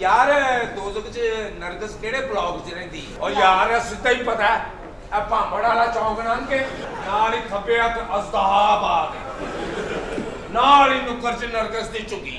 ਯਾਰ, ਦੋਜ਼ਖ ਚ ਨਰਗਸ ਕਿਹੜੇ ਬਲੌਕ ਚ ਰਹਿੰਦੀ? ਔਰ ਯਾਰ ਸਿੱਧਾ ਹੀ ਪਤਾ ਹੈ ਇਹ ਭਾਂਬੜ ਵਾਲਾ ਚੌਂਕ ਲੰਘ ਕੇ ਨਾਲ ਹੀ ਖੱਬੇ ਹੱਥ ਅਜ਼ਦਾਬਾਦ, ਨਾਲ ਹੀ ਨੁੱਕਰ ਚ ਨਰਗਸ ਦੀ ਝੁੱਗੀ।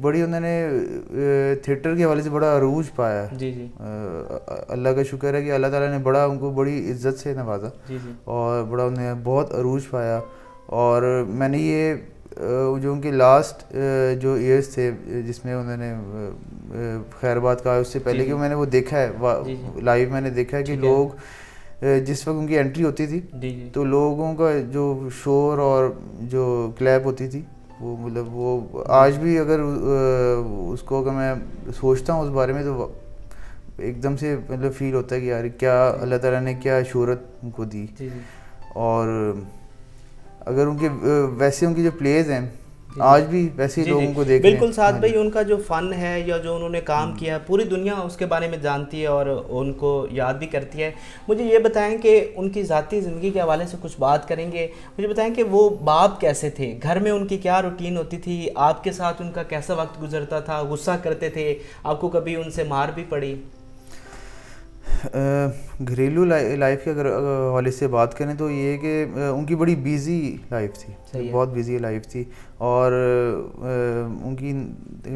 بڑی انہوں نے تھیٹر کے حوالے سے بڑا عروج پایا ہے. جی جی اللہ کا شکر ہے کہ اللہ تعالیٰ نے بڑا ان کو بڑی عزت سے نوازا جی جی اور بڑا انہیں بہت عروج پایا. اور میں نے یہ جو ان کے لاسٹ جو ایئرس تھے جس میں انہوں نے خیر بات کہا، اس سے پہلے کہ میں نے وہ دیکھا ہے لائیو، میں نے دیکھا ہے کہ لوگ جس وقت ان کی انٹری ہوتی تھی تو لوگوں کا جو شور اور جو کلیپ ہوتی تھی وہ مطلب وہ آج بھی اگر اس کو اگر میں سوچتا ہوں اس بارے میں تو ایک دم سے مطلب فیل ہوتا ہے کہ یار کیا اللہ تعالیٰ نے کیا شہرت ان کو دی. اور اگر ان کے ویسے ان کی جو پلیز ہیں آج بھی ویسے ہی لوگوں کو دیکھ رہے ہیں. بالکل سعد بھائی، ان کا جو فن ہے یا جو انہوں نے کام کیا پوری دنیا اس کے بارے میں جانتی ہے اور ان کو یاد بھی کرتی ہے. مجھے یہ بتائیں کہ ان کی ذاتی زندگی کے حوالے سے کچھ بات کریں گے. مجھے بتائیں کہ وہ باپ کیسے تھے، گھر میں ان کی کیا روٹین ہوتی تھی، آپ کے ساتھ ان کا کیسا وقت گزرتا تھا، غصہ کرتے تھے، آپ کو کبھی ان سے مار بھی پڑی؟ گھریلو لائف کے اگر حوالے سے بات کریں تو یہ کہ ان کی بڑی بیزی لائف تھی، بہت بیزی لائف تھی. اور ان کی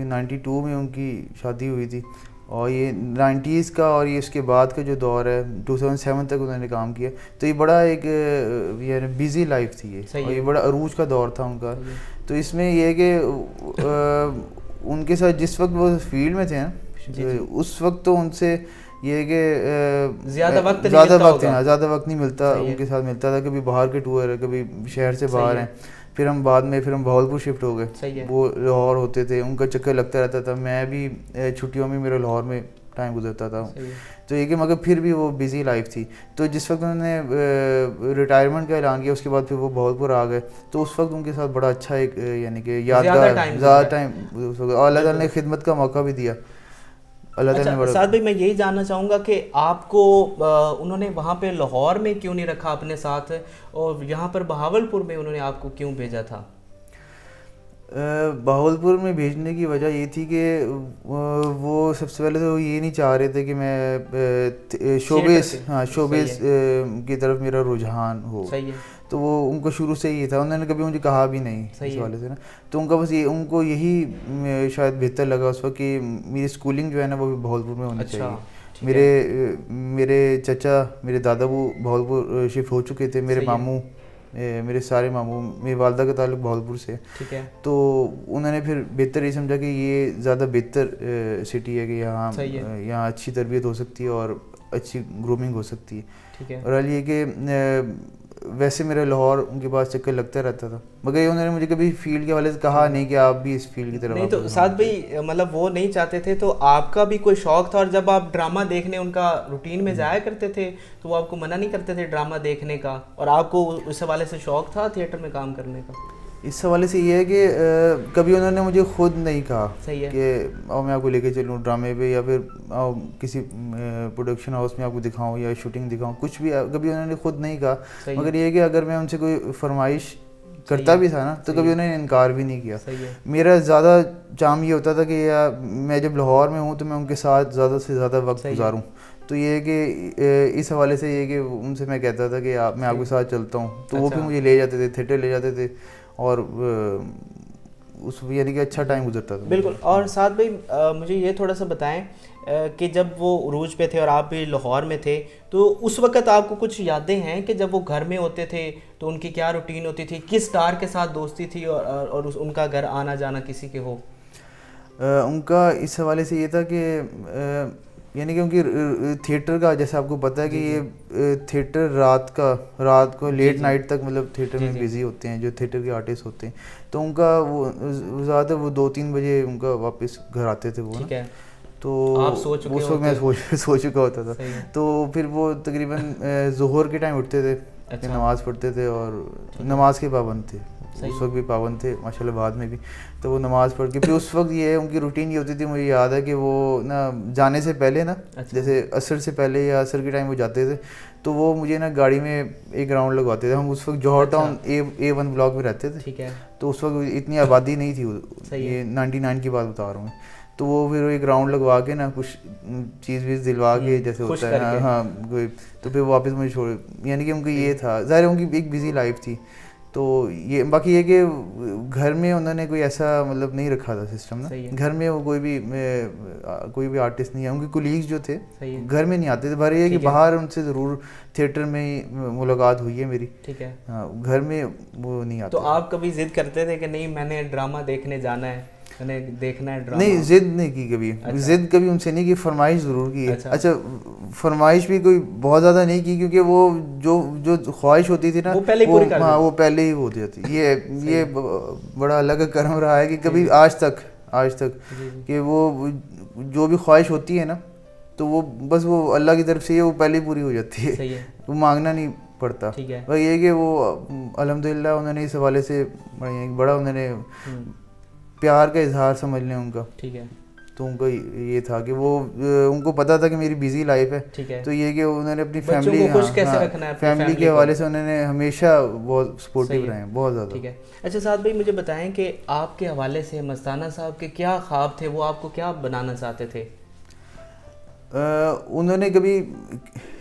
92 میں ان کی شادی ہوئی تھی اور یہ 90s کا اور یہ اس کے بعد کا جو دور ہے 2007 تک انہوں نے کام کیا. تو یہ بڑا ایک یعنی بیزی لائف تھی یہ، اور یہ بڑا عروج کا دور تھا ان کا. تو اس میں یہ کہ ان کے ساتھ جس وقت وہ فیلڈ میں تھے نا اس وقت تو ان سے یہ کہ زیادہ وقت نہیں ملتا ان کے ساتھ ملتا تھا. کبھی باہر کے ٹور ہے، کبھی شہر سے باہر ہیں. پھر ہم بعد میں ہم بھاولپور شفٹ ہو گئے، وہ لاہور ہوتے تھے، ان کا چکر لگتا رہتا تھا. میں بھی چھٹیوں میں میرا لاہور میں ٹائم گزرتا تھا. تو یہ کہ مگر پھر بھی وہ بیزی لائف تھی. تو جس وقت انہوں نے ریٹائرمنٹ کا اعلان کیا اس کے بعد پھر وہ بھاولپور آ گئے. تو اس وقت ان کے ساتھ بڑا اچھا ایک یعنی کہ یادگار زیادہ ٹائم، اور اللہ تعالیٰ نے خدمت کا موقع بھی دیا. سعد بھائی، میں یہی جاننا چاہوں گا کہ آپ کو انہوں نے وہاں پہ لاہور میں کیوں نہیں رکھا اپنے ساتھ، اور یہاں پر بہاولپور میں انہوں نے آپ کو کیوں بھیجا تھا؟ بہاولپور میں بھیجنے کی وجہ یہ تھی کہ وہ سب سے پہلے تو یہ نہیں چاہ رہے تھے کہ میں شوبز کی طرف میرا رجحان ہو. تو وہ ان کو شروع سے یہ تھا، انہوں نے کبھی مجھے کہا بھی نہیں اس والے سے نا. تو ان کا بس یہ ان کو یہی شاید بہتر لگا اس وقت کہ میری اسکولنگ جو ہے نا وہ بھی بہاولپور میں ہونی چاہیے. میرے چچا، میرے دادا وہ بہاولپور شفٹ ہو چکے تھے. میرے ماموں، میرے سارے ماموں، میری والدہ کا تعلق بہاولپور سے. تو انہوں نے پھر بہتر یہ سمجھا کہ یہ زیادہ بہتر سٹی ہے کہ یہاں اچھی تربیت ہو سکتی ہے اور اچھی گرومنگ ہو سکتی ہے. اور یہ کہ ویسے میرا لاہور ان کے پاس چکر لگتا رہتا تھا، مگر یہ انہوں نے مجھے کبھی فیلڈ کے حوالے سے کہا نہیں کہ آپ بھی اس فیلڈ کی طرف. نہیں تو سعد بھائی مطلب وہ نہیں چاہتے تھے تو آپ کا بھی کوئی شوق تھا، اور جب آپ ڈرامہ دیکھنے ان کا روٹین میں جایا کرتے تھے تو وہ آپ کو منع نہیں کرتے تھے ڈرامہ دیکھنے کا، اور آپ کو اس حوالے سے شوق تھا تھیٹر میں کام کرنے کا؟ اس حوالے سے یہ ہے کہ کبھی انہوں نے مجھے خود نہیں کہا کہ آؤ میں آپ کو لے کے چلوں ڈرامے پہ، یا پھر آؤ کسی پروڈکشن ہاؤس میں آپ کو دکھاؤں یا شوٹنگ دکھاؤں، کچھ بھی کبھی انہوں نے خود نہیں کہا. مگر یہ ہے کہ اگر میں ان سے کوئی فرمائش کرتا بھی تھا نا تو کبھی انہوں نے انکار بھی نہیں کیا. میرا زیادہ چام یہ ہوتا تھا کہ میں جب لاہور میں ہوں تو میں ان کے ساتھ زیادہ سے زیادہ وقت گزاروں. تو یہ ہے کہ اس حوالے سے یہ کہ ان سے میں کہتا تھا کہ میں آپ کے ساتھ چلتا ہوں، تو وہ بھی مجھے لے جاتے تھے، تھیٹر لے جاتے تھے، اور اس یعنی کہ اچھا ٹائم گزرتا تھا. بالکل. اور سعد بھائی مجھے یہ تھوڑا سا بتائیں کہ جب وہ عروج پہ تھے اور آپ بھی لاہور میں تھے تو اس وقت آپ کو کچھ یادیں ہیں کہ جب وہ گھر میں ہوتے تھے تو ان کی کیا روٹین ہوتی تھی، کس اسٹار کے ساتھ دوستی تھی اور ان کا گھر آنا جانا کسی کے ہو؟ ان کا اس حوالے سے یہ تھا کہ یعنی کہ ان کی تھیٹر کا جیسے آپ کو پتہ ہے کہ یہ تھیٹر رات کو لیٹ نائٹ تک مطلب تھیٹر میں بزی ہوتے ہیں جو تھیٹر کے آرٹسٹ ہوتے ہیں. تو ان کا وہ زیادہ وہ 2-3 بجے ان کا واپس گھر آتے تھے وہ. تو اس وقت میں سو چکا ہوتا تھا. تو پھر وہ تقریباً ظہر کے ٹائم اٹھتے تھے، نماز پڑھتے تھے اور نماز کے پابند تھے. اس وقت بھی پابند تھے ماشاء اللہ، بعد میں بھی. تو وہ نماز پڑھ کے پھر اس وقت یہ ان کی روٹین یہ ہوتی تھی، مجھے یاد ہے کہ وہ نا جانے سے پہلے نا جیسے عصر سے پہلے یا عصر کے ٹائم وہ جاتے تھے تو وہ مجھے نا گاڑی میں ایک راؤنڈ لگواتے تھے. ہم اس وقت جوہر ٹاؤن A1 بلاک میں رہتے تھے. تو اس وقت اتنی آبادی نہیں تھی، یہ 99 کی بات بتا رہا ہوں. تو وہ پھر ایک راؤنڈ لگوا کے نا کچھ چیز ویز دلوا کے جیسے ہوتا ہے ہاں، تو پھر واپس مجھے چھوڑ، یعنی کہ ان کا یہ تھا. ظاہر ان کی ایک بزی لائف تھی. تو یہ باقی یہ کہ گھر میں انہوں نے کوئی ایسا مطلب نہیں رکھا تھا سسٹم نا, گھر میں وہ کوئی بھی آرٹسٹ نہیں ہے, ان کے کولیگز جو تھے گھر میں نہیں آتے تھے, بھر یہ کہ باہر ان سے ضرور تھیٹر میں ملاقات ہوئی ہے میری, ٹھیک ہے, گھر میں وہ نہیں آتے. تو آپ کبھی ضد کرتے تھے کہ نہیں میں نے ڈرامہ دیکھنے جانا ہے, میں نے دیکھنا ہے ڈرامہ؟ نہیں, ضد نہیں کی کبھی, ضد کبھی ان سے نہیں کی, فرمائش ضرور کی ہے. اچھا فرمائش بھی کوئی بہت زیادہ نہیں کی, کیونکہ وہ جو خواہش ہوتی تھی نا وہ پہلے ہی ہو جاتی. یہ بڑا الگ کرم رہا ہے کہ کبھی آج تک کہ وہ جو بھی خواہش ہوتی ہے نا تو وہ بس وہ اللہ کی طرف سے ہی وہ پہلے ہی پوری ہو جاتی ہے, وہ مانگنا نہیں پڑتا. بس یہ کہ وہ الحمدللہ انہوں نے اس حوالے سے بڑا انہوں نے پیار کا اظہار سمجھ لیں ان کا, ٹھیک ہے, تو ان کا یہ تھا کہ وہ ان کو پتا تھا کہ میری بیزی لائف ہے, تو یہ کہ انہوں نے اپنی فیملی کے حوالے سے انہوں نے ہمیشہ بہت سپورٹیو رہے ہیں, بہت زیادہ. ٹھیک ہے. اچھا سعد بھائی مجھے بتائیں کہ آپ کے حوالے سے مستانہ صاحب کے کیا خواب تھے, وہ آپ کو کیا بنانا چاہتے تھے؟ انہوں نے کبھی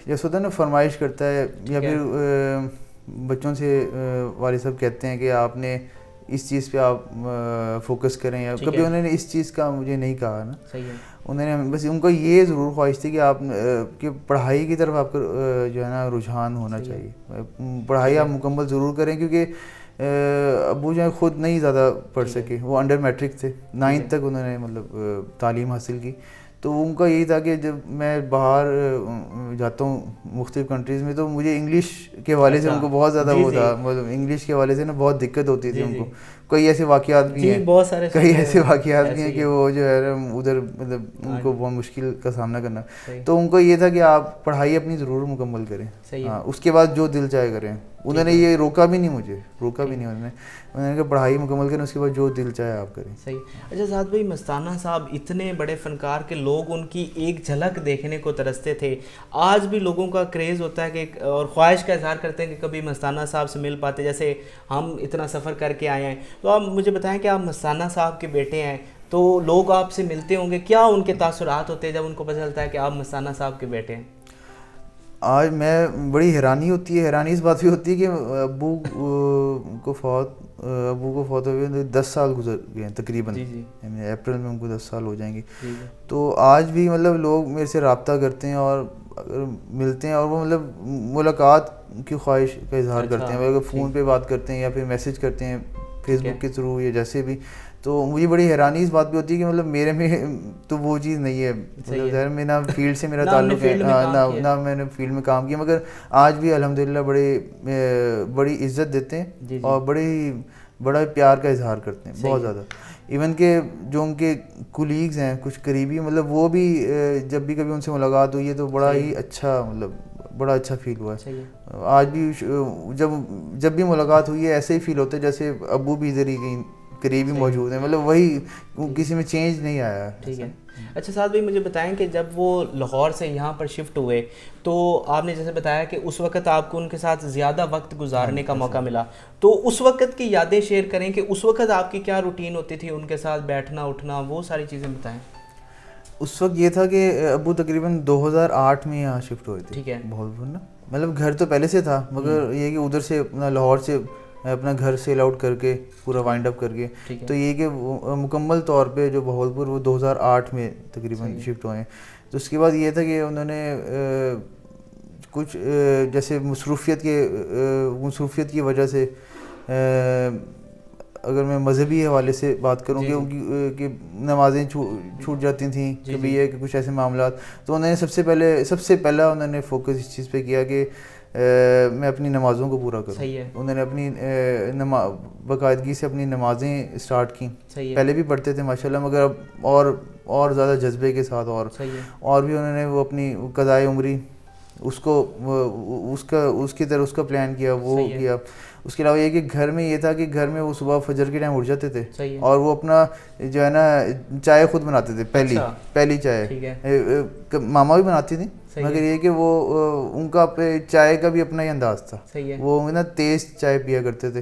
جیسے ہوتا ہے نا فرمائش کرتا ہے یا پھر بچوں سے والد صاحب کہتے ہیں کہ آپ نے اس چیز پہ آپ فوکس کریں, یا کبھی انہوں نے اس چیز کا مجھے نہیں کہا نا. صحیح ہے. انہوں نے بس ان کو یہ ضرور خواہش تھی کہ آپ کہ پڑھائی کی طرف آپ کا جو ہے نا رجحان ہونا چاہیے, پڑھائی آپ مکمل ضرور کریں, کیونکہ ابو جو خود نہیں زیادہ پڑھ سکے, وہ انڈر میٹرک تھے, 9th تک انہوں نے مطلب تعلیم حاصل کی. تو ان کا یہی تھا کہ جب میں باہر جاتا ہوں مختلف کنٹریز میں تو مجھے انگلش کے حوالے سے ان کو بہت زیادہ وہ تھا, مطلب انگلش کے حوالے سے نا بہت دقت ہوتی تھی ان کو. کئی ایسے واقعات بھی ہیں, ہیں کہ وہ جو ہے ادھر مطلب ان کو بہت مشکل کا سامنا کرنا. تو ان کو یہ تھا کہ آپ پڑھائی اپنی ضرور مکمل کریں, اس کے بعد جو دل چاہے کریں. انہوں نے یہ روکا بھی نہیں انہوں نے کہا پڑھائی مکمل کریں, اس کے بعد جو دل چاہے آپ کریں. صحیح. اچھا سعد بھائی مستانہ صاحب اتنے بڑے فنکار کے لوگ ان کی ایک جھلک دیکھنے کو ترستے تھے, آج بھی لوگوں کا کریز ہوتا ہے کہ اور خواہش کا اظہار کرتے ہیں کہ کبھی مستانہ صاحب سے مل پاتے, جیسے ہم اتنا سفر کر کے آئے ہیں. تو آپ مجھے بتائیں کہ آپ مستانہ صاحب کے بیٹے ہیں, تو لوگ آپ سے ملتے ہوں گے, کیا ان کے تاثرات ہوتے ہیں جب ان کو پتہ چلتا ہے کہ آپ مستانہ صاحب کے بیٹے ہیں؟ آج میں بڑی حیرانی ہوتی ہے, حیرانی اس بات بھی ہوتی ہے کہ ابو کو فوت ہوئے 10 سال گزر گئے ہیں تقریباً, اپریل میں ان کو 10 سال ہو جائیں گے. تو آج بھی مطلب لوگ میرے سے رابطہ کرتے ہیں اور ملتے ہیں, اور وہ مطلب ملاقات کی خواہش کا اظہار کرتے ہیں, اگر فون پہ بات کرتے ہیں یا پھر میسج کرتے ہیں فیس بک کے تھرو یا جیسے بھی. تو مجھے بڑی حیرانی اس بات پہ ہوتی ہے کہ مطلب میرے میں تو وہ چیز نہیں ہے, مطلب ظاہر میں نہ فیلڈ سے میرا تعلق ہے, نہ میں نے فیلڈ میں کام کیا, مگر آج بھی الحمدللہ بڑی عزت دیتے ہیں اور بڑا پیار کا اظہار کرتے ہیں بہت زیادہ. ایون کہ جو ان کے کولیگز ہیں کچھ قریبی, مطلب وہ بھی جب بھی کبھی ان سے ملاقات ہوئی ہے تو بڑا ہی اچھا مطلب بڑا اچھا فیل ہوا ہے. آج بھی جب بھی ملاقات ہوئی ہے ایسے ہی فیل ہوتا ہے جیسے ابو بھی ادھر ہی کہیں قریبی موجود ہیں, مطلب وہی کسی میں چینج نہیں آیا. ٹھیک ہے. اچھا سعد بھائی مجھے بتائیں کہ جب وہ لاہور سے یہاں پر شفٹ ہوئے تو آپ نے جیسے بتایا کہ اس وقت آپ کو ان کے ساتھ زیادہ وقت گزارنے کا موقع ملا, تو اس وقت کی یادیں شیئر کریں کہ اس وقت آپ کی کیا روٹین ہوتی تھی, ان کے ساتھ بیٹھنا اٹھنا وہ ساری چیزیں بتائیں. اس وقت یہ تھا کہ ابو تقریباً 2008 میں یہاں شفٹ ہوئے تھے. ٹھیک ہے. بہت نا, مطلب گھر تو پہلے سے تھا, مگر یہ کہ ادھر سے اپنا لاہور سے اپنا گھر سیل آؤٹ کر کے پورا وائنڈ اپ کر کے, تو یہ کہ مکمل طور پہ جو بہاولپور وہ 2008 میں تقریباً شفٹ ہوئے ہیں. تو اس کے بعد یہ تھا کہ انہوں نے کچھ جیسے مصروفیت کی وجہ سے, اگر میں مذہبی حوالے سے بات کروں کہ نمازیں چھوٹ جاتی تھیں کبھی, یہ کہ کچھ ایسے معاملات, تو انہوں نے سب سے پہلا انہوں نے فوکس اس چیز پہ کیا کہ میں اپنی نمازوں کو پورا کروں. انہوں نے اپنی باقاعدگی سے اپنی نمازیں اسٹارٹ کیں, پہلے بھی پڑھتے تھے ماشاءاللہ, مگر اب اور زیادہ جذبے کے ساتھ, اور بھی انہوں نے وہ اپنی قضائے عمری اس کا پلان کیا, وہ کیا. اس کے علاوہ یہ کہ گھر میں یہ تھا کہ گھر میں وہ صبح فجر کے ٹائم اٹھ جاتے تھے اور وہ اپنا جو ہے نا چائے خود بناتے تھے, پہلی چائے ماما بھی بناتی تھی, مگر یہ کہ وہ ان کا چائے کا بھی اپنا ہی انداز تھا, وہ نا تیز چائے پیا کرتے تھے,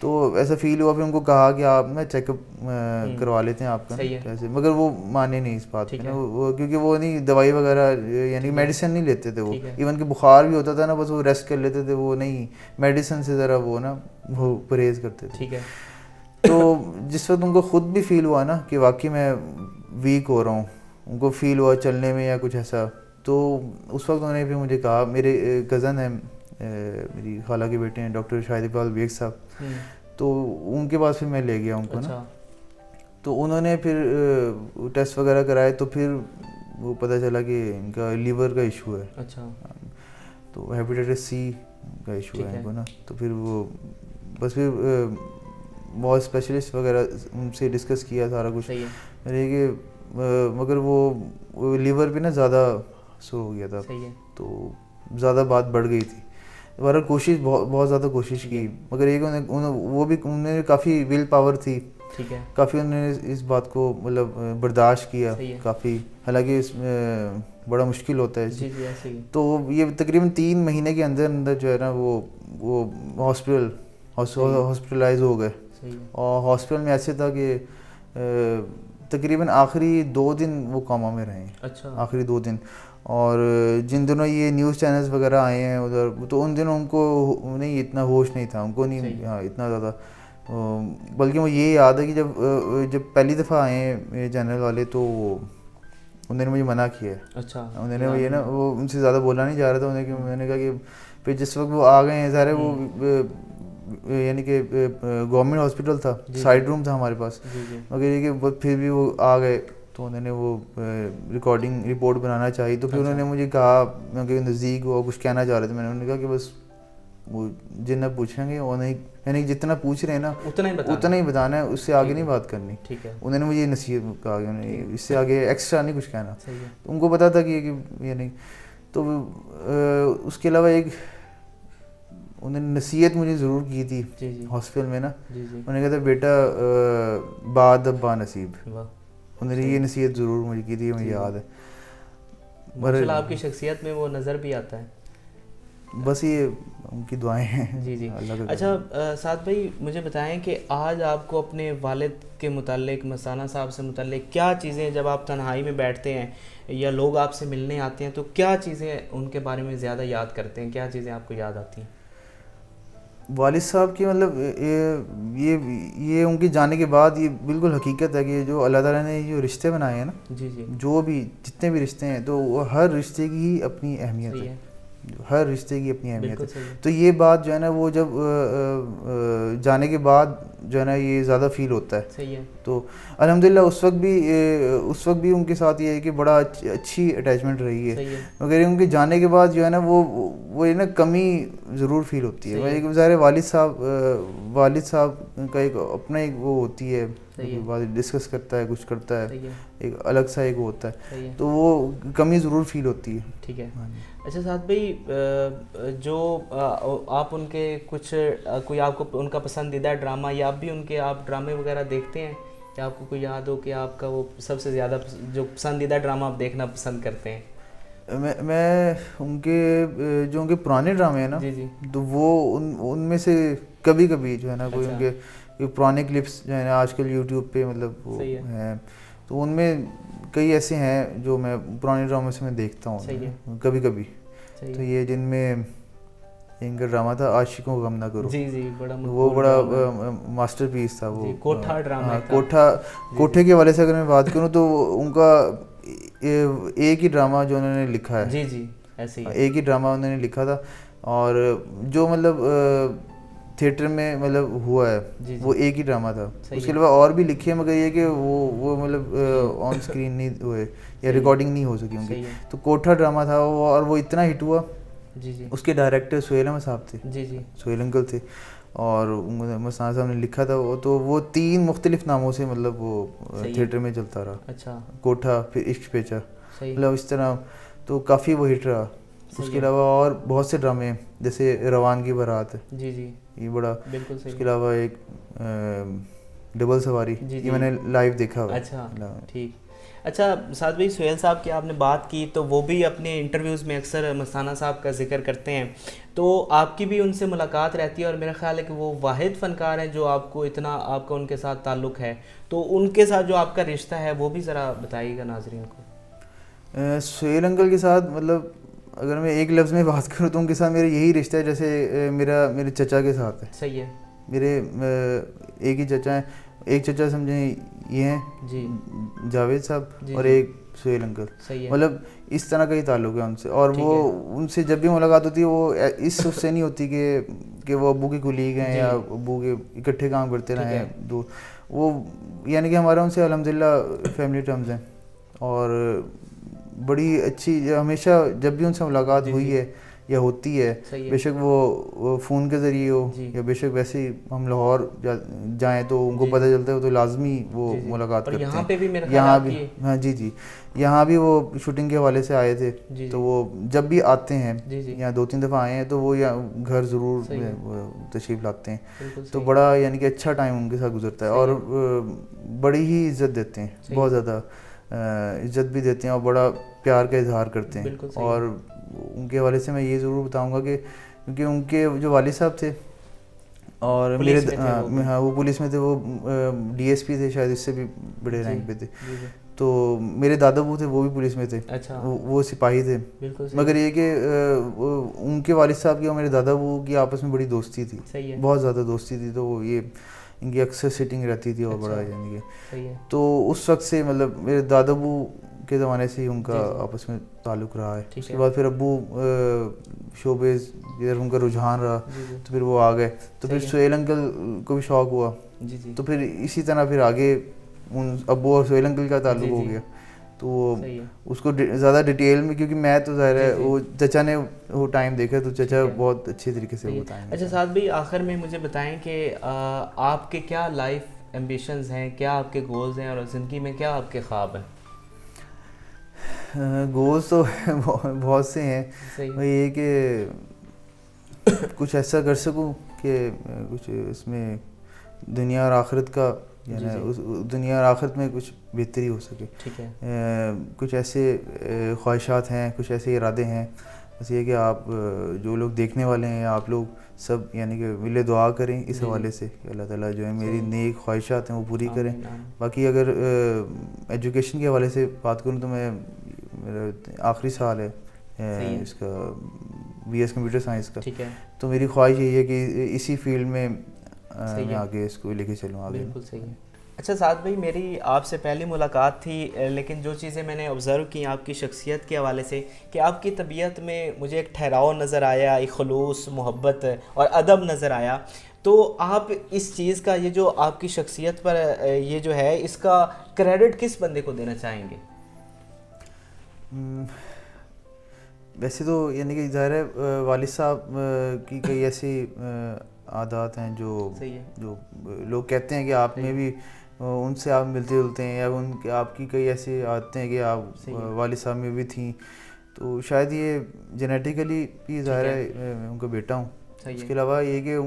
تو ایسا فیل ہوا, پھر ان کو کہا کہ آپ نا چیک اپ کروا لیتے ہیں آپ کا کیسے, مگر وہ مانے نہیں اس بات پہ نا, وہ کیونکہ وہ نہیں دوائی وغیرہ یعنی میڈیسن نہیں لیتے تھے وہ, ایون کہ بخار بھی ہوتا تھا نا بس وہ ریسٹ کر لیتے تھے, وہ نہیں میڈیسن سے ذرا وہ نا وہ پرہیز کرتے تھے. ٹھیک ہے. تو جس وقت ان کو خود بھی فیل ہوا نا کہ واقعی میں ویک ہو رہا ہوں, ان کو فیل ہوا چلنے میں یا کچھ ایسا, تو اس وقت انہوں نے پھر مجھے کہا, میرے کزن ہیں میری خالہ کے بیٹے ہیں ڈاکٹر شاہد اقبال بیگ صاحب, تو ان کے پاس پھر میں لے گیا ان کو نا, تو انہوں نے پھر ٹیسٹ وغیرہ کرائے, تو پھر وہ پتہ چلا کہ ان کا لیور کا ایشو ہے. اچھا. تو ہیپیٹائٹس سی کا ایشو ہے ان کو نا, تو پھر وہ بس پھر بہت اسپیشلسٹ وغیرہ ان سے ڈسکس کیا سارا کچھ, میرے کہ مگر وہ لیور پہ نا زیادہ اثر ہو گیا تھا, تو زیادہ بات بڑھ گئی تھی. بہرحال کوشش بہت زیادہ کوشش کی, مگر یہ کہ وہ بھی انہوں نے کافی ول پاور تھی, کافی انہوں نے اس بات کو مطلب برداشت کیا کافی, حالانکہ اس بڑا مشکل ہوتا ہے. تو یہ تقریباً 3 مہینے کے اندر اندر جو ہے نا وہ ہاسپٹلائز ہو گئے, اور ہاسپٹل میں ایسے تھا کہ تقریباً آخری 2 دن وہ کوما میں رہے ہیں, آخری 2 دن. اور جن دنوں یہ نیوز چینلز وغیرہ آئے ہیں ادھر, تو ان دنوں ان کو نہیں اتنا ہوش نہیں تھا, ان کو نہیں اتنا زیادہ, بلکہ وہ یہ یاد ہے کہ جب پہلی دفعہ آئے ہیں چینل والے تو انہوں نے مجھے منع کیا ہے. اچھا. انہوں نے یہ نا وہ ان سے زیادہ بولا نہیں جا رہا تھا انہیں, کہ میں نے کہا کہ پھر جس وقت وہ آ گئے ہیں ظاہر ہے وہ یعنی کہ گورنمنٹ ہاسپٹل تھا, سائڈ روم تھا ہمارے پاس, مگر یہ کہ پھر بھی وہ آ گئے, تو انہوں نے وہ ریکارڈنگ رپورٹ بنانا چاہی, تو پھر انہوں نے مجھے کہا کہ نزدیک وہ کچھ کہنا چاہ رہے تھے, میں نے کہا کہ بس وہ جتنا پوچھیں گے وہ نہیں, یعنی جتنا پوچھ رہے ہیں نا اتنا ہی بتانا ہے, اس سے آگے نہیں بات کرنی. انہوں نے مجھے یہ نصیحت کہا کہ انہیں اس سے آگے ایکسٹرا نہیں کچھ کہنا, ان کو پتا تھا کہ یہ نہیں. تو اس کے علاوہ ایک انہوں نے نصیحت مجھے ضرور کی تھی ہاسپٹل میں نا, انہوں نے کہا تھا بیٹا باد ابا نصیب, انہوں نے یہ نصیحت ضرور مجھے کی تھی, مجھے یاد ہے. ماشاءاللہ آپ کی شخصیت میں وہ نظر بھی آتا ہے. بس یہ ان کی دعائیں ہیں. جی. اچھا سعد بھائی مجھے بتائیں کہ آج آپ کو اپنے والد کے متعلق, مثانہ صاحب سے متعلق کیا چیزیں, جب آپ تنہائی میں بیٹھتے ہیں یا لوگ آپ سے ملنے آتے ہیں, تو کیا چیزیں ان کے بارے میں زیادہ یاد کرتے ہیں, کیا چیزیں آپ کو یاد آتی ہیں؟ والد صاحب کی مطلب یہ ان کے جانے کے بعد یہ بالکل حقیقت ہے کہ جو اللہ تعالیٰ نے جو رشتے بنائے ہیں نا, جو بھی جتنے بھی رشتے ہیں, تو وہ ہر رشتے کی اپنی اہمیت ہے, ہر رشتے کی اپنی اہمیت ہے. تو یہ بات جو ہے نا وہ جب جانے کے بعد جو ہے نا یہ زیادہ فیل ہوتا ہے. تو الحمدللہ اس وقت بھی ان کے ساتھ یہ ہے کہ بڑا اچھی اٹیچمنٹ رہی ہے, مگر ان کے جانے کے بعد جو ہے نا وہ نا کمی ضرور فیل ہوتی ہے. ایک ظاہر والد صاحب کا ایک اپنا ایک وہ ہوتی ہے, ڈسکس کرتا ہے, کچھ کرتا ہے, ایک الگ سا ایک ہوتا ہے, تو وہ کمی ضرور فیل ہوتی ہے. ٹھیک ہے. اچھا سعد بھائی, جو آپ ان کے کوئی آپ کو ان کا پسندیدہ ڈرامہ, یا آپ بھی ان کے آپ ڈرامے وغیرہ دیکھتے ہیں, یا آپ کو کوئی یاد ہو کہ آپ کا وہ سب سے زیادہ جو پسندیدہ ڈرامہ آپ دیکھنا پسند کرتے ہیں؟ میں ان کے پرانے ڈرامے ہیں نا, تو وہ ان میں سے کبھی کبھی جو ہے نا کوئی ان کے پرانے کلپس جو ہے نا آج کل یوٹیوب پہ مطلب وہ ہیں, تو ان میں کئی ایسے ہیں جو میں پرانے ڈرامے سے میں دیکھتا ہوں کبھی کبھی. تو یہ جن میں ان کا ڈرامہ تھا عاشقوں کو غم نہ کرو, وہ بڑا ماسٹر پیس تھا. وہ کوٹھے کے حوالے سے اگر میں بات کروں تو ان کا ایک ہی ڈرامہ جو انہوں نے لکھا ہے, ایک ہی ڈرامہ انہوں نے لکھا تھا, اور جو مطلب تھیٹر میں مطلب ہوا ہے وہ ایک ہی ڈرامہ تھا. اس کے علاوہ اور بھی لکھے ہیں, مگر یہ کہ وہ مطلب آن اسکرین نہیں ہوئے یا ریکارڈنگ نہیں ہو سکی ان کی. تو کوٹھا ڈرامہ تھا وہ, اور وہ اتنا ہٹ ہوا. اس کے ڈائریکٹر سہیل احمد صاحب تھے, سہیل انکل تھے, اور مسانا صاحب نے لکھا تھا. تو وہ 3 مختلف ناموں سے مطلب وہ تھیٹر میں چلتا رہا. کوٹھا, پھر عشق پیچا, مطلب اس طرح, تو کافی وہ ہٹ رہا. اس کے علاوہ اور بہت سے ڈرامے جیسے روان کی بارات ہے, یہ بڑا. اس کے علاوہ ایک ڈبل سواری, یہ میں نے لائیو دیکھا ہوا. اچھا ٹھیک. اچھا سعد بھائی، سہیل صاحب کی آپ نے بات کی تو وہ بھی اپنے انٹرویوز میں اکثر مستانہ صاحب کا ذکر کرتے ہیں، تو آپ کی بھی ان سے ملاقات رہتی ہے، اور میرا خیال ہے کہ وہ واحد فنکار ہیں جو آپ کو اتنا آپ کا ان کے ساتھ تعلق ہے، تو ان کے ساتھ جو آپ کا رشتہ ہے وہ بھی ذرا بتائیے گا ناظرین کو۔ سہیل انکل کے ساتھ مطلب اگر میں ایک لفظ میں بات کروں تو ان کے ساتھ میرا یہی رشتہ ہے جیسے میرے چچا کے ساتھ ہے۔ صحیح ہے۔ میرے ایک ہی چچا ہیں، ایک چچا سمجھیں یہ ہیں جی جاوید صاحب، جی اور جی، ایک سہیل انکل، صحیح ہے، مطلب اس طرح کا ہی تعلق ہے ان سے، اور وہ ان سے جب بھی ملاقات ہوتی ہے وہ اس سے نہیں ہوتی کہ وہ ابو کے کولیگ ہیں یا ابو کے اکٹھے کام کرتے رہے ہیں دور، وہ یعنی کہ ہمارا ان سے الحمدللہ فیملی ٹرمز ہیں، اور بڑی اچھی ہمیشہ جب بھی ان سے ملاقات ہوئی ہے یا ہوتی ہے، بے شک وہ فون کے ذریعے ہو یا بے شک ویسے ہی ہم لاہور جائیں تو ان کو پتہ چلتا ہے تو لازمی وہ ملاقات کرتے ہیں۔ یہاں پہ بھی میرا یہاں بھی، ہاں جی جی، یہاں بھی وہ شوٹنگ کے حوالے سے آئے تھے، تو وہ جب بھی آتے ہیں یا 2-3 دفعہ آئے ہیں تو وہ گھر ضرور تشریف لاتے ہیں، تو بڑا یعنی کہ اچھا ٹائم ان کے ساتھ گزرتا ہے، اور بڑی ہی عزت دیتے ہیں، بہت زیادہ عزت بھی دیتے ہیں اور بڑا پیار کا اظہار کرتے ہیں۔ اور ان کے حوالے سے میں یہ ضرور بتاؤں گا کہ کیونکہ ان کے جو والد صاحب تھے اور میرے، ہاں وہ پولیس میں تھے، وہ ڈی ایس پی تھے شاید، اس سے بھی بڑے رینک پہ تھے، تو میرے دادا ابو تھے وہ بھی پولیس میں تھے، وہ سپاہی تھے، مگر یہ کہ ان کے والد صاحب کی اور میرے دادا ابو کی آپس میں بڑی دوستی تھی، بہت زیادہ دوستی تھی، تو یہ ان کی اکثر سیٹنگ رہتی تھی اور بڑا یعنی کہ، تو اس وقت سے مطلب میرے دادا ابو کے زمانے سے ہی ان کا آپس میں تعلق رہا ہے۔ اس کے بعد پھر ابو شوبز ادھر ان کا رجحان رہا تو پھر وہ آ گئے، تو پھر سہیل انکل کو بھی شوق ہوا، تو پھر اسی طرح پھر آگے ان ابو اور سہیل انکل کا تعلق ہو گیا، تو وہ اس کو زیادہ ڈیٹیل میں، کیونکہ میں تو ظاہر ہے وہ چچا نے وہ ٹائم دیکھا تو چچا بہت اچھے طریقے سے بتائیں۔ اچھا سعد بھائی، آخر میں مجھے بتائیں کہ آپ کے کیا لائف ایمبیشنز ہیں، کیا آپ کے گولز ہیں، اور زندگی میں کیا آپ کے خواب ہیں؟ گولز تو بہت سے ہیں، یہ کہ کچھ ایسا کر سکوں کہ کچھ اس میں دنیا اور آخرت کا، یعنی دنیا اور آخرت میں کچھ بہتری ہو سکے، کچھ ایسے خواہشات ہیں، کچھ ایسے ارادے ہیں، بس یہ کہ آپ جو لوگ دیکھنے والے ہیں آپ لوگ سب یعنی کہ ملے دعا کریں اس حوالے سے کہ اللہ تعالیٰ جو ہے میری نیک خواہشات ہیں وہ پوری کریں۔ باقی اگر ایجوکیشن کے حوالے سے بات کروں تو میرا آخری سال ہے اس کا بی ایس کمپیوٹر سائنس کا، تو میری خواہش یہی ہے کہ اسی فیلڈ میں میں آگے اس کو لے کے چلوں آگے۔ بالکل صحیح ہے۔ اچھا سعد بھائی، میری آپ سے پہلی ملاقات تھی، لیکن جو چیزیں میں نے آبزرو کی آپ کی شخصیت کے حوالے سے کہ آپ کی طبیعت میں مجھے ایک ٹھہراؤ نظر آیا، ایک خلوص، محبت اور ادب نظر آیا، تو آپ اس چیز کا، یہ جو آپ کی شخصیت پر یہ جو ہے، اس کا کریڈٹ کس بندے کو دینا چاہیں گے؟ ویسے تو یعنی کہ ظاہر ہے والد صاحب کی کئی ایسی عادات ہیں جو لوگ کہتے ہیں کہ آپ میں بھی ان سے آپ ملتے جلتے ہیں، یا ان کے آپ کی کئی ایسی عادتیں ہیں کہ آپ والد صاحب میں بھی تھیں، تو شاید یہ جینیٹیکلی بھی ظاہر ہے میں ان کا بیٹا ہوں۔ اس کے علاوہ یہ کہ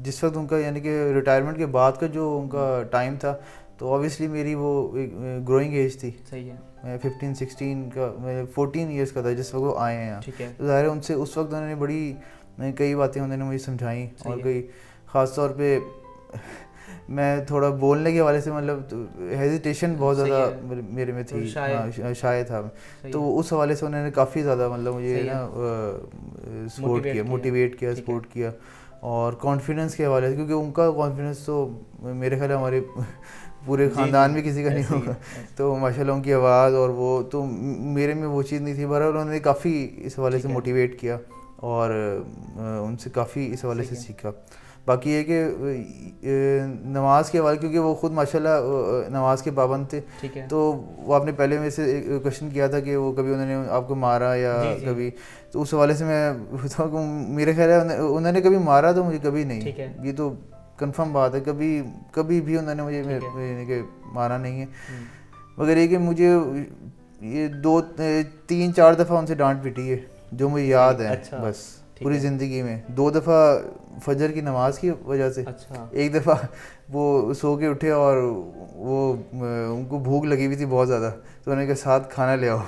جس وقت ان کا یعنی کہ ریٹائرمنٹ کے بعد کا جو ان کا ٹائم تھا تو اوبیسلی میری وہ گروئنگ ایج تھی، میں 15-16 کا، میں 14 ایئرس کا تھا جس وقت وہ آئے ہیں یہاں، تو ظاہر ہے ان سے اس وقت انہوں نے بڑی کئی باتیں انہوں نے مجھے سمجھائیں، اور کئی خاص طور پہ میں تھوڑا بولنے کے حوالے سے مطلب ہیزیٹیشن بہت زیادہ میرے میں تھی، شائع تھا، تو اس حوالے سے انہوں نے کافی زیادہ مطلب مجھے نا سپورٹ کیا، موٹیویٹ کیا، سپورٹ کیا، اور کانفیڈنس کے حوالے سے، کیونکہ ان کا کانفیڈنس تو میرے خیال ہے ہمارے پورے خاندان میں کسی کا نہیں ہوگا، تو ماشاء اللہ ان کی آواز اور وہ تو میرے میں وہ چیز نہیں تھی، بہرحال انہوں نے کافی اس حوالے سے موٹیویٹ کیا اور ان سے کافی اس حوالے سے سیکھا۔ باقی یہ کہ نماز کے حوالے، کیونکہ وہ خود ماشاءاللہ نماز کے پابند تھے، تو وہ آپ نے پہلے میں سے کوشچن کیا تھا کہ وہ کبھی انہوں نے آپ کو مارا یا کبھی، تو اس حوالے سے میں بتاؤں کہ میرے خیال ہے انہوں نے کبھی مارا تو مجھے کبھی نہیں، یہ تو کنفرم بات ہے، کبھی بھی انہوں نے مجھے یعنی کہ مارا نہیں ہے، مگر یہ کہ مجھے یہ 2-3-4 دفعہ ان سے ڈانٹ پٹی ہے جو مجھے یاد ہے بس، پوری زندگی میں. 2 دفعہ فجر کی نماز کی وجہ سے, اچھا, ایک دفعہ وہ سو کے اٹھے اور وہ ان کو بھوک لگی ہوئی تھی بہت زیادہ, تو انہوں نے کہا ساتھ کھانا لے آؤ.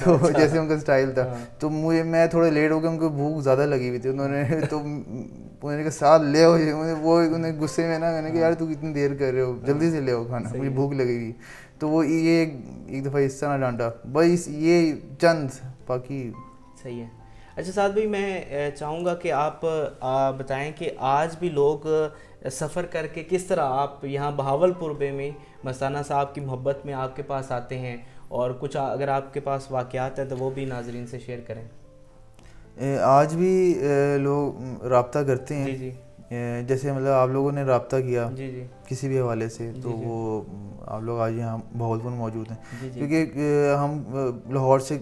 تو جیسے ان کا اسٹائل تھا, تو میں تھوڑا لیٹ ہو گیا, ان کو بھوک زیادہ لگی ہوئی تھی, انہوں نے کہا ساتھ لے آؤ. وہ انہیں غصے میں نا, میں نے کہا یار تو کتنی دیر کر رہے ہو, جلدی سے لے آؤ کھانا, مجھے بھوک لگی ہوئی. تو وہ یہ ایک دفعہ اس طرح ڈانٹا, بس یہ چند, باقی صحیح ہے. اچھا سعد بھائی, میں چاہوں گا کہ آپ بتائیں کہ آج بھی لوگ سفر کر کے کس طرح آپ یہاں بہاولپور میں مستانہ صاحب کی محبت میں آپ کے پاس آتے ہیں, اور کچھ اگر آپ کے پاس واقعات ہیں تو وہ بھی ناظرین سے شیئر کریں. آج بھی لوگ رابطہ کرتے ہیں. جی جی, جیسے مطلب آپ لوگوں نے رابطہ کیا جی جی, کسی بھی حوالے سے, تو وہ آپ لوگ آج یہاں بہاولپور میں موجود ہیں. جی جی, کیونکہ ہم لاہور سے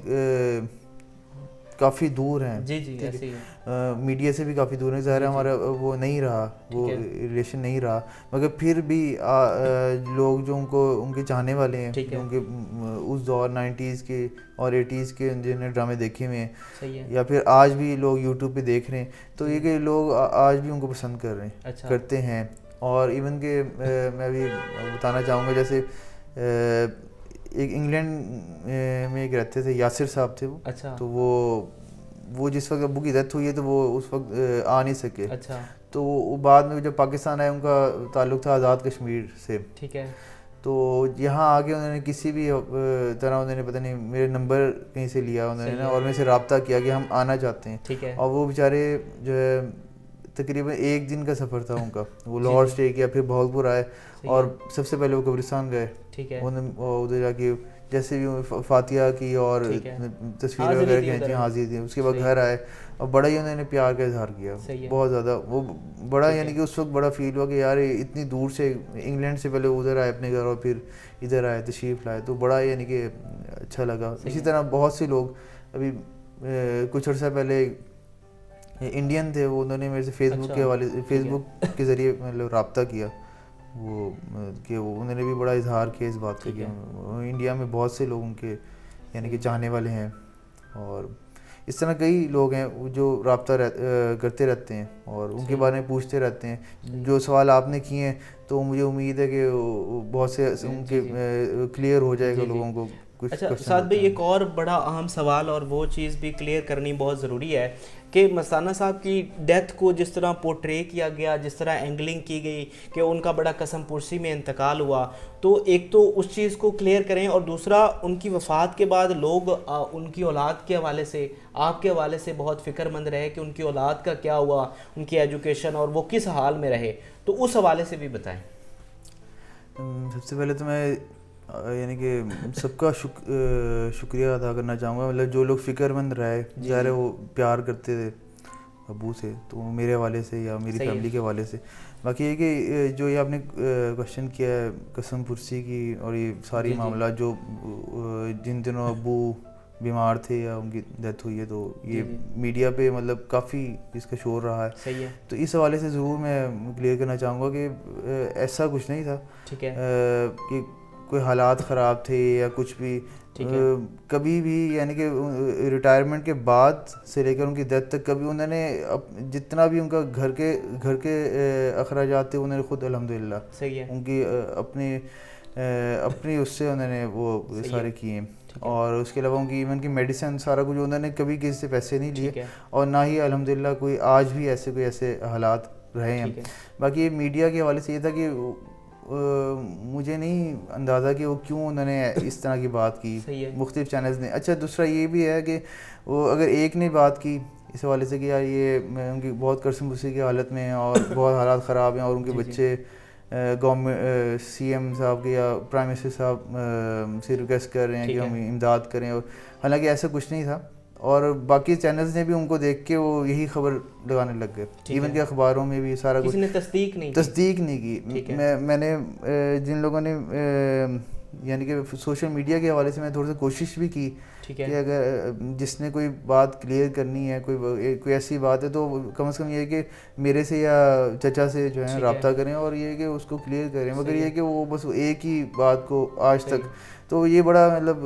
کافی دور ہیں. جی جی, ایسے ہی ہے. میڈیا سے بھی کافی دور ہیں, ظاہر ہے ہمارا وہ نہیں رہا, وہ ریلیشن نہیں رہا, مگر پھر بھی لوگ جو ان کے چاہنے والے ہیں, جو ان کے اس دور 90s کے اور 80s کے جنہوں نے ڈرامے دیکھے ہوئے ہیں, یا پھر آج بھی لوگ یوٹیوب پہ دیکھ رہے ہیں, تو یہ کہ لوگ آج بھی ان کو پسند کر رہے ہیں, کرتے ہیں. اور ایون کہ میں بھی بتانا چاہوں گا, جیسے ایک انگلینڈ میں ایک رہتے تھے, یاسر صاحب تھے وہ. تو وہ جس وقت ابو کی ڈیتھ ہوئی ہے تو وہ اس وقت آ نہیں سکے. تو وہ بعد میں جب پاکستان آئے, ان کا تعلق تھا آزاد کشمیر سے. ٹھیک ہے. تو یہاں آ کے انہوں نے کسی بھی طرح, انہوں نے پتہ نہیں میرے نمبر کہیں سے لیا انہوں نے, اور میرے سے رابطہ کیا کہ ہم آنا چاہتے ہیں. اور وہ بیچارے جو ہے تقریباً 1 دن کا سفر تھا ان کا, وہ لاہور اسٹے کیا, پھر بہاولپور آئے, اور سب سے پہلے وہ قبرستان گئے. انہوں نے ادھر جا کے جیسے بھی فاتحہ کی اور تصویریں وغیرہ کھینچی, حاضری دی. اس کے بعد گھر آئے اور بڑا ہی انہوں نے پیار کا اظہار کیا, بہت زیادہ. وہ بڑا یعنی کہ اس وقت بڑا فیل ہوا کہ یار اتنی دور سے, انگلینڈ سے پہلے ادھر آئے اپنے گھر, اور پھر ادھر آئے, تشریف لائے, تو بڑا یعنی کہ اچھا لگا. اسی طرح بہت سے لوگ ابھی کچھ عرصہ پہلے انڈین تھے, وہ انہوں نے میرے سے فیس بک کے ذریعے مطلب رابطہ کیا, وہ کہ انہوں نے بھی بڑا اظہار کیا اس بات کا کہ انڈیا میں بہت سے لوگ ان کے یعنی کہ چاہنے والے ہیں. اور اس طرح کئی لوگ ہیں جو رابطہ کرتے رہتے ہیں اور ان کے بارے میں پوچھتے رہتے ہیں. جو سوال آپ نے کیے ہیں تو مجھے امید ہے کہ بہت سے ان کے کلیئر ہو جائے گا لوگوں کو. اچھا سعد بھائی, ایک اور بڑا اہم سوال, اور وہ چیز بھی کلیئر کرنی بہت ضروری ہے کہ مستانہ صاحب کی ڈیتھ کو جس طرح پورٹرے کیا گیا, جس طرح اینگلنگ کی گئی کہ ان کا بڑا قسم پرسی میں انتقال ہوا, تو ایک تو اس چیز کو کلیئر کریں, اور دوسرا ان کی وفات کے بعد لوگ ان کی اولاد کے حوالے سے, آپ کے حوالے سے بہت فکر مند رہے کہ ان کی اولاد کا کیا ہوا, ان کی ایجوکیشن, اور وہ کس حال میں رہے, تو اس حوالے سے بھی بتائیں. سب سے پہلے تو میں یعنی کہ سب کا شکریہ ادا کرنا چاہوں گا, مطلب جو لوگ فکر مند رہے, ظاہر ہے وہ پیار کرتے تھے ابو سے, تو میرے حوالے سے یا میری فیملی کے حوالے سے. باقی یہ کہ جو یہ آپ نے کوشچن کیا ہے قسم پرسی کی اور یہ ساری معاملات, جو جن دنوں ابو بیمار تھے یا ان کی ڈیتھ ہوئی ہے, تو یہ میڈیا پہ مطلب کافی اس کا شور رہا ہے. تو اس حوالے سے ضرور میں کلیئر کرنا چاہوں گا کہ ایسا کچھ نہیں تھا کہ کوئی حالات خراب تھے یا کچھ بھی. کبھی بھی یعنی کہ ریٹائرمنٹ کے بعد سے لے کر ان کی ڈیتھ تک کبھی انہوں نے جتنا بھی ان کا گھر کے اخراجات تھے انہوں نے خود الحمدللہ ان کی اپنی اس سے انہوں نے وہ سارے کیے ہیں. اور اس کے علاوہ ان کی ایون کی میڈیسن سارا کچھ انہوں نے kabhi کسی سے پیسے نہیں لیے, اور نہ ہی الحمدللہ کوئی آج بھی ایسے حالات رہے ہیں. باقی میڈیا کے حوالے سے یہ تھا کہ مجھے نہیں اندازہ کہ وہ کیوں انہوں نے اس طرح کی بات کی, مختلف چینلز نے. اچھا دوسرا یہ بھی ہے کہ وہ اگر ایک نے بات کی اس حوالے سے کہ یار یہ ان کی بہت قسم پرسی کی حالت میں ہیں اور بہت حالات خراب ہیں, اور ان کے بچے گورنمنٹ سی ایم صاحب کے یا پرائم منسٹر صاحب سے ریکویسٹ کر رہے ہیں کہ ہم امداد کریں, اور حالانکہ ایسا کچھ نہیں تھا. اور باقی چینلز نے بھی ان کو دیکھ کے وہ یہی خبر لگانے لگ گئے, ایون کہ اخباروں میں بھی سارا کچھ تصدیق نہیں کی. میں نے جن لوگوں نے یعنی کہ سوشل میڈیا کے حوالے سے میں تھوڑا سا کوشش بھی کی کہ اگر جس نے کوئی بات کلیئر کرنی ہے, کوئی ایسی بات ہے, تو کم از کم یہ ہے کہ میرے سے یا چچا سے جو ہے رابطہ کریں اور یہ کہ اس کو کلیئر کریں. مگر یہ کہ وہ بس ایک ہی بات کو آج تک تو یہ بڑا مطلب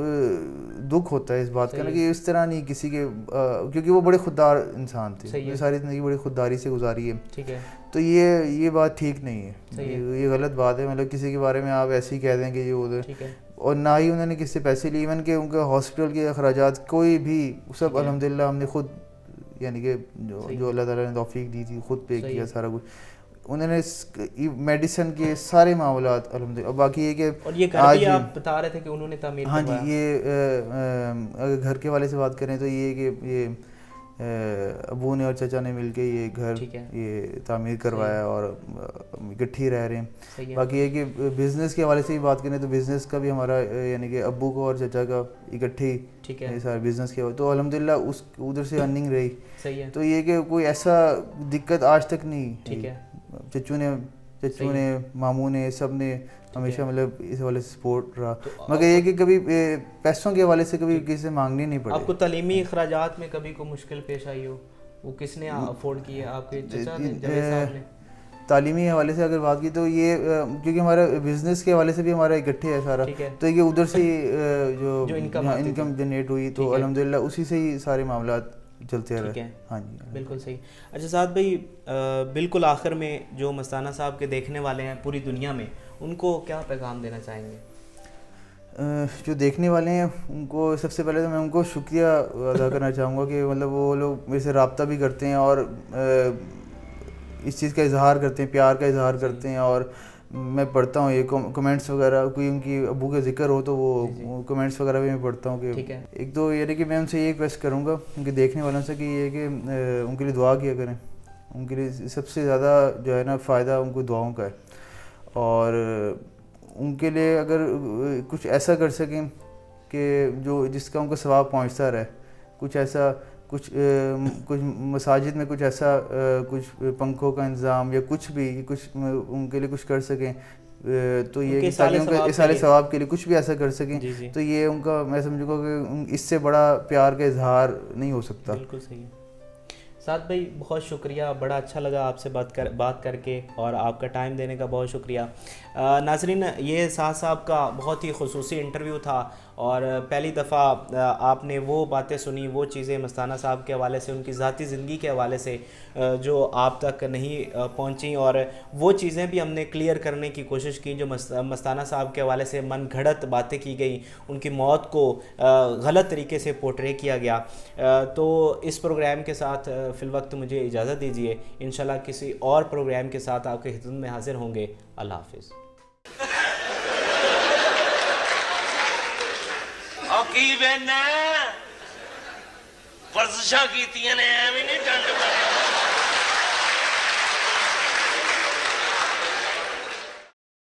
دکھ ہوتا ہے اس بات کا نا کہ اس طرح نہیں کسی کے کیونکہ وہ بڑے خوددار انسان تھے, یہ ساری زندگی بڑی خودداری سے گزاری ہے. ٹھیک ہے, تو یہ بات ٹھیک نہیں ہے, یہ غلط بات ہے. مطلب کسی کے بارے میں آپ ایسے ہی کہہ دیں کہ یہ ادھر, اور نہ ہی انہوں نے کسی سے پیسے لیے, ایون کہ ان کے ہاسپٹل کے اخراجات کوئی بھی سب الحمدللہ ہم نے خود, یعنی کہ جو اللہ تعالیٰ نے توفیق دی تھی خود پے کیا سارا کچھ. انہوں نے میڈیسن کے سارے معاملات الحمدللہ. اور باقی یہ کہ اور یہ گھر بھی آپ بتا رہے تھے کہ انہوں نے تعمیر ہاں جی, یہ اگر گھر کے والے سے بات کریں تو یہ کہ یہ ابو نے اور چچا نے مل کے یہ گھر یہ تعمیر کروایا اور اکٹھی رہ رہے ہیں. باقی یہ کہ بزنس کے حوالے سے بھی بات کریں تو بزنس کا بھی ہمارا یعنی کہ ابو کو اور چچا کا اکٹھی سارا بزنس کے, تو الحمدللہ اس ادھر سے ارننگ رہی. تو یہ کہ کوئی ایسا دقت آج تک نہیں. چچو نے ماموں نے سب نے ہمیشہ مطلب اس حوالے سے سپورٹ رہا, مگر یہ کہ کبھی پیسوں کے حوالے سے کبھی کسی سے مانگنی نہیں پڑی. آپ کو تعلیمی اخراجات میں کبھی کوئی مشکل پیش آئی ہو, وہ کس نے افورڈ کی ہے, آپ کے چچا نے, جاوید صاحب نے؟ تعلیمی حوالے سے اگر بات کی تو یہ کیونکہ ہمارا بزنس کے حوالے سے بھی ہمارا اکٹھے ہے سارا, تو یہ ادھر سے جو انکم جنریٹ ہوئی تو الحمدللہ اسی سے ہی سارے معاملات چلتے رہے. ہاں جی بالکل صحیح. اچھا سعد بھائی, بالکل آخر میں جو مستانہ صاحب کے دیکھنے والے ہیں پوری دنیا میں, ان کو کیا پیغام دینا چاہیں گے؟ جو دیکھنے والے ہیں ان کو سب سے پہلے تو میں ان کو شکریہ ادا کرنا چاہوں گا کہ مطلب وہ لوگ میرے سے رابطہ بھی کرتے ہیں اور اس چیز کا اظہار کرتے ہیں, پیار کا اظہار کرتے ہیں. اور میں پڑھتا ہوں یہ کمنٹس وغیرہ, کوئی ان کی ابو کا ذکر ہو تو وہ کمنٹس وغیرہ بھی میں پڑھتا ہوں. کہ ایک تو یعنی کہ میں ان سے یہ ریکویسٹ کروں گا ان کے دیکھنے والوں سے کہ یہ کہ ان کے لیے دعا کیا کریں. ان کے لیے سب سے زیادہ جو ہے نا فائدہ ان کو دعاؤں کا ہے, اور ان کے لیے اگر کچھ ایسا کر سکیں کہ جو جس کا ان کو ثواب پہنچتا رہے, کچھ ایسا کچھ مساجد میں کچھ ایسا کچھ پنکھوں کا انتظام یا کچھ بھی کچھ ان کے لیے کچھ کر سکیں, تو یہ تاکہ ان کے سارے ثواب کے لیے کچھ بھی ایسا کر سکیں, تو یہ ان کا میں سمجھوں گا کہ اس سے بڑا پیار کا اظہار نہیں ہو سکتا. بالکل صحیح. سعد بھائی بہت شکریہ, بڑا اچھا لگا آپ سے بات کر کے, اور آپ کا ٹائم دینے کا بہت شکریہ. ناظرین, یہ سعد صاحب کا بہت ہی خصوصی انٹرویو تھا, اور پہلی دفعہ آپ نے وہ باتیں سنی, وہ چیزیں مستانہ صاحب کے حوالے سے, ان کی ذاتی زندگی کے حوالے سے جو آپ تک نہیں پہنچیں, اور وہ چیزیں بھی ہم نے کلیئر کرنے کی کوشش کی جو مستانہ صاحب کے حوالے سے من گھڑت باتیں کی گئی, ان کی موت کو غلط طریقے سے پورٹرے کیا گیا. تو اس پروگرام کے ساتھ فی الوقت مجھے اجازت دیجیے, انشاءاللہ کسی اور پروگرام کے ساتھ آپ کی خدمت میں حاضر ہوں گے. اللہ حافظ. ورزشاں کیتیاں نے ایویں نہیں ڈنڈ